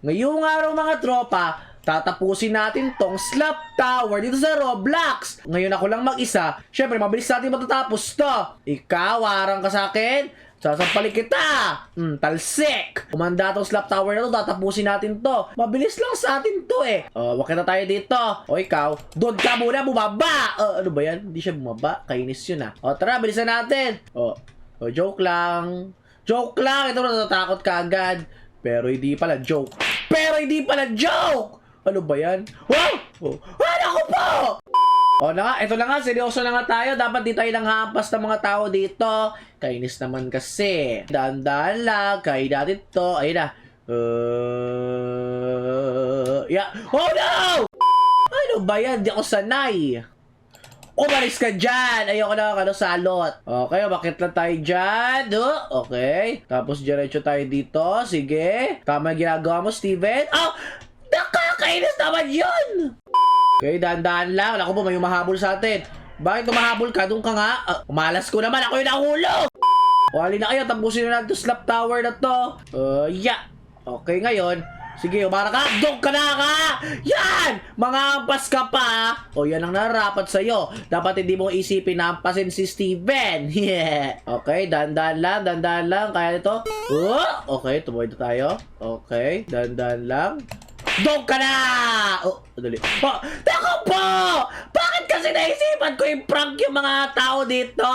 Ngayong araw mga tropa, tatapusin natin tong Slap Tower dito sa Roblox. Ngayon ako lang mag-isa. Syempre, mabilis natin matatapos to. Ikaw, warang ka sa akin. Sasampalin kita. Talsik. Kumanda tong Slap Tower na to, tatapusin natin to. Mabilis lang sa atin to eh. Wakit na tayo dito. O ikaw, doon ka muna, bumaba. Ano ba yan? Hindi siya bumaba. Kainis yun ah. Tara, bilisan natin. Joke lang. Joke lang. Ito, natatakot ka agad. Pero hindi pala joke. Ano ba yan? Wow! Ano ko po? Ito na nga, seryoso na nga tayo. Dapat di tayo nanghampas ng mga tao dito. Kainis naman kasi. Daan-daan lang, kain natin to. Ayun na. Oh no! Ano ba yan? Di ako sanay. Umalis ka dyan! Ayoko na salot. Okay, bakit lang tayo dyan? Okay. Tapos diretso tayo dito. Sige. Tama yung ginagawa mo, Steven. Nakakainis naman yun! Okay, dahan-dahan lang. Ako po, may umahabol sa atin. Bakit umahabol ka? Doon ka nga. Umalas ko naman. Ako yung nahulog! Wali na kayo. Tapusin na natin Slap Tower na to. Okay, ngayon. Sige, umara ka. Doon ka na ka! Yan! Mga ampas ka pa. Yan ang narapat sa'yo. Dapat hindi mo isipin na ampasin si Steven. Yeah. Okay, dahan-dahan lang. Kaya ito. Okay, tumuhay na tayo. Okay, dahan-dahan lang. Doon ka na! Dali. Naku po! Bakit kasi naisipan ko yung prank yung mga tao dito?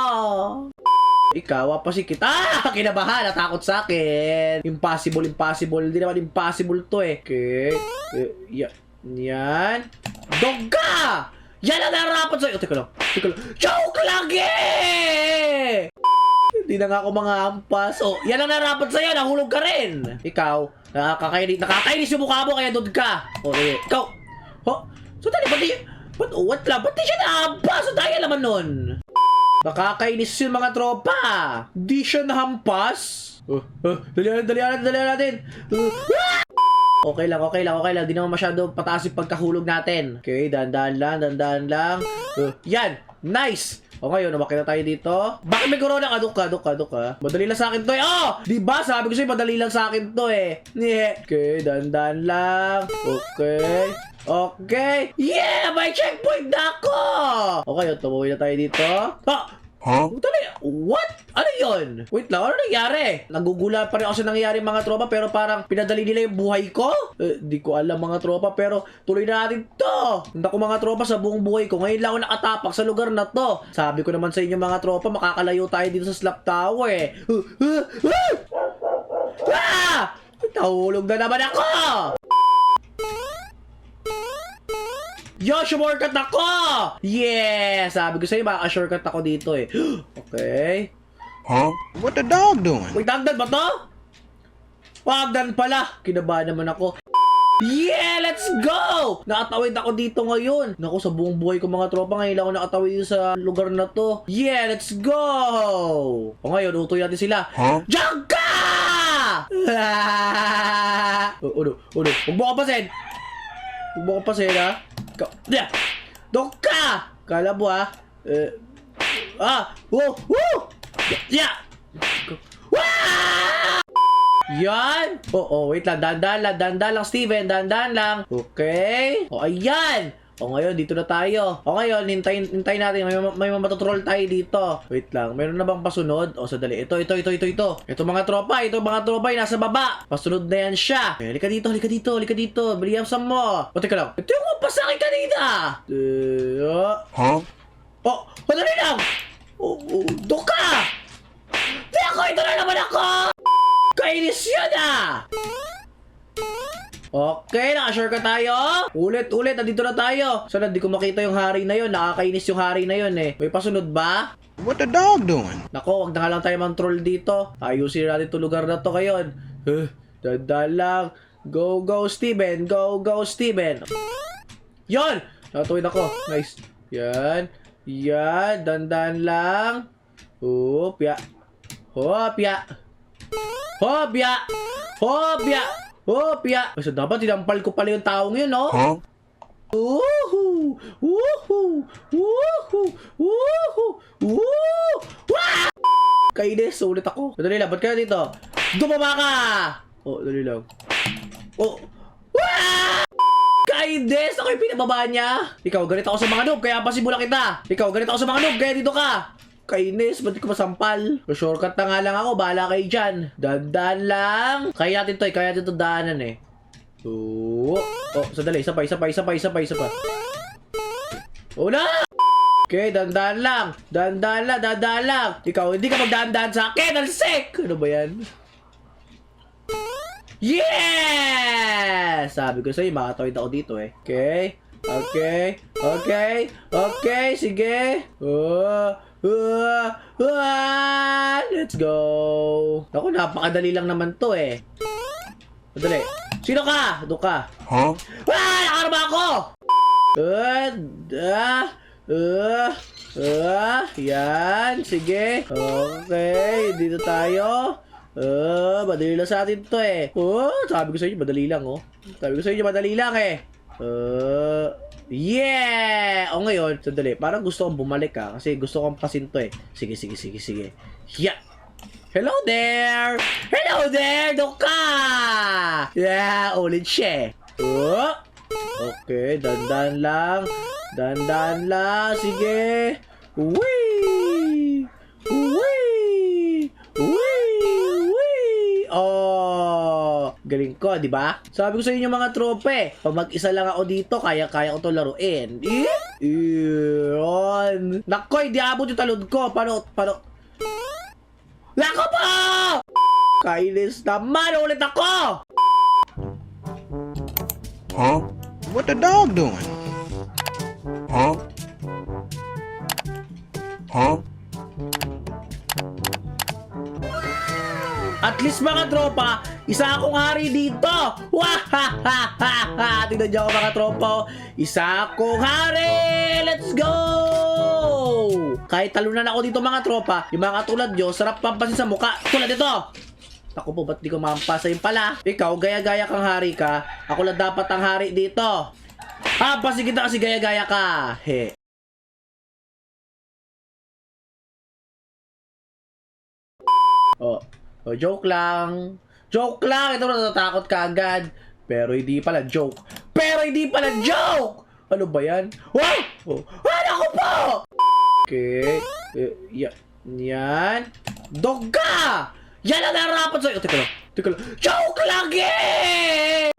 Ikaw, pasikit. Kinabahan, natakot sa akin. Impossible. Hindi naman impossible to eh. Okay. Yan. Doon ka! Yan ang narapat sa'yo. Teka lang. Joke lang eh! Hindi na nga ako mga ampas. Yan ang narapat sa'yo. Nahulog ka rin. Ikaw, nakakainis yung mukha mo kaya doon ka. Ikaw. So dali, ba't di siya nahampas? So tayo naman nun. Nakakainis yung mga tropa. Di siya nahampas. Dalihan natin. Okay lang. Di naman masyado pataas yung pagkahulog natin. Okay, dahan-dahan lang. Yan, nice. Ngayon, umakit na tayo dito. Bakit may corona ka? Duk ka. Madali lang sa akin to eh. Diba? Sabi ko sa'yo, madali lang sa akin to eh. Okay, dahan-dahan lang. Okay. Yeah! May checkpoint na ako! Okay, tumuwi na tayo dito. Dali. What? Ano yun? Wait lang, ano nangyari? Nagugula pa rin ako sa nangyari mga tropa, pero parang pinadali nila yung buhay ko? Di ko alam mga tropa, pero tuloy na natin to. Naku mga tropa, sa buong buhay ko, ngayon lang ako nakatapak sa lugar na to. Sabi ko naman sa inyo mga tropa, makakalayo tayo dito sa Slap Tower eh. Nahulog na naman ako! Shortcut ako! Yeah! Sabi ko sa'yo, maka-shortcut ako dito eh. Okay. What the dog doing? Wait, hagdan ba to? Hagdan pala. Kinabahan naman ako. Yeah! Let's go! Nakatawid ako dito ngayon. Naku, sa buong buhay ko mga tropa, ngayon lang ako nakatawid dito sa lugar na to. Yeah! Let's go! Ngayon, utoy natin sila. Diyan ka! Huwag mo kapasin. Ha? Doon ka! Kala mo ha? Yeah! Yan! Wait lang. Dandan lang, Steven. Dandan lang. Okay. Ayan! Ngayon, dito na tayo. Ngayon, hintayin natin. May matutroll tayo dito. Wait lang. Meron na bang pasunod? Sadali. Ito. Ito mga tropa. Yung nasa baba. Pasunod na yan siya. Halika dito. Biliyasan mo. Teka lang. Ito yung pasakin kanina. Madali lang. Doka! Ito na naman ako! Kainis yun ah! Okay, naka-shortcut tayo. Ulit, nandito na tayo. Sana di ko makita yung hari na yun. Nakakainis yung hari na yun eh. May pasunod ba? What the dog doing? Nako, wag na nga lang tayo mang-troll dito. Ayusin natin itong lugar na to ngayon. Dada lang. Go, Steven. Go, Steven. Yon! Nakatuwid ako. Nice. Yan. Dandan lang. Hopya. So, dapat tinampal ko pala yung taong yun, no? Kainis, ulit ako. Dali lang, ba't kaya dito? Dumaba ka! Dali lang. Kaides! Ako yung pinababa niya. Ikaw, ganito ako sa mga noob, kaya pasimulan kita. Ikaw, ganito ako sa mga noob, kaya dito ka. Kainis, ba't di ko masampal? Shortcut na nga lang ako, bahala kayo dyan. Dandan lang. Kaya natin to, kaya natin to daanan eh. Oh, sandali, isa pa. Una! Okay, dandan lang. Dandan lang. Ikaw, hindi ka magdandan sa akin, alsik! Ano ba yan? Yes! Sabi ko sa'yo, makatawid ako dito eh. Okay, sige. Let's go. Ako, napakadali lang naman to eh. Madali. Sino ka? Doon ka. Huh? Nakarama ako! Yan, sige. Okay, dito tayo. Madali lang sa atin to eh. Sabi ko sa inyo, madali lang oh. Yeah! O ngayon, sandali, parang gusto kong bumalik kasi gusto kong pasin to eh. Sige. Yeah! Hello there! Doka! Yeah, ulit siya. Okay, dandan lang, sige. Wee! Oh, galing ko, di ba? Sabi ko sa inyo mga trope, pag mag-isa lang ako dito, kaya-kaya ko to laruin. Iyon. Nakoy, di abot yung talod ko. Paano? Lako po! Kainis naman, ulit ako! Huh? What the dog doing? Huh? At least mga tropa, isa akong hari dito! Wahahaha! Tignan niyo ako mga tropa. Isa akong hari! Let's go! Kahit talunan ako dito mga tropa, yung mga tulad nyo, sarap pampasin sa muka. Tulad ito! Ako po, ba't di ko mampasa yun pala? Ikaw, gaya-gaya kang hari ka. Ako lang dapat ang hari dito. Pasin kita kasi gaya-gaya ka. He. Joke lang. Ito natatakot ka agad. Pero hindi pala joke. Ano ba yan? Wow! Ano ko po? Okay. Yan. Dog ka! Yan ang narapat sa'yo. Teka lang. Joke lang eh!